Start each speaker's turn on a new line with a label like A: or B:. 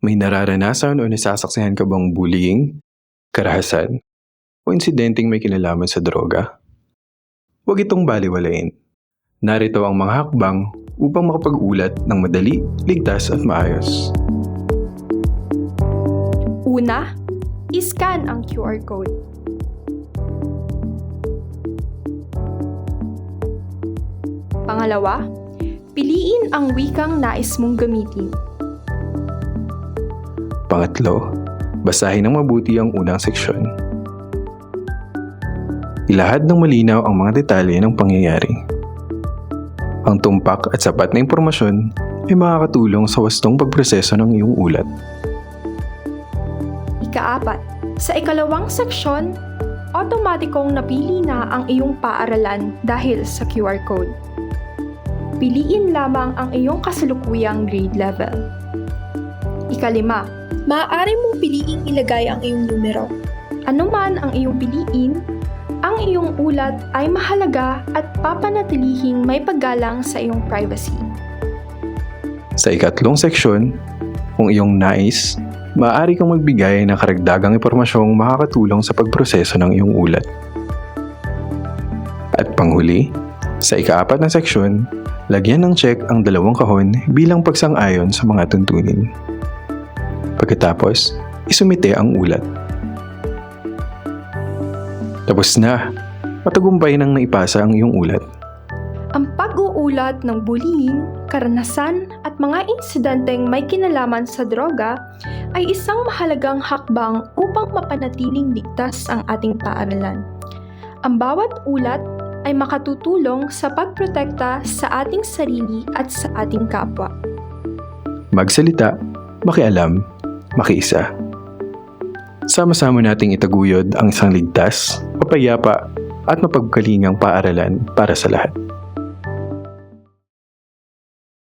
A: May nararanasan o nasasaksihan ka bang bullying, karahasan, o insidenteng may kinalaman sa droga? Huwag itong baliwalain. Narito ang mga hakbang upang makapag-ulat ng madali, ligtas at maayos.
B: Una, iscan ang QR code. Pangalawa, piliin ang wikang nais mong gamitin.
A: Pangatlo, basahin ng mabuti ang unang seksyon. Ilahad ng malinaw ang mga detalye ng pangyayari. Ang tumpak at sapat na impormasyon ay makakatulong sa wastong pagproseso ng iyong ulat.
B: Ikaapat, sa ikalawang seksyon, otomatikong napili na ang iyong paaralan dahil sa QR code. Piliin lamang ang iyong kasalukuyang grade level. Ikalima, maaari mong piliing ilagay ang iyong numero. Ano man ang iyong piliin, ang iyong ulat ay mahalaga at papanatilihing may paggalang sa iyong privacy.
A: Sa ikatlong seksyon, kung iyong nais, maaari kang magbigay ng karagdagang impormasyong makakatulong sa pagproseso ng iyong ulat. At panghuli, sa ikaapat na seksyon, lagyan ng check ang dalawang kahon bilang pagsang-ayon sa mga tuntunin. Pagkatapos, isumite ang ulat. Tapos na! Matagumpay nang naipasa ang iyong ulat.
B: Ang pag-uulat ng bullying, karanasan at mga insidenteng may kinalaman sa droga ay isang mahalagang hakbang upang mapanatiling ligtas ang ating paaralan. Ang bawat ulat ay makatutulong sa pagprotekta sa ating sarili at sa ating kapwa.
A: Magsalita, makialam, makiisa. Sama-sama nating itaguyod ang isang ligtas, mapayapa at mapagkalingang paaralan para sa lahat.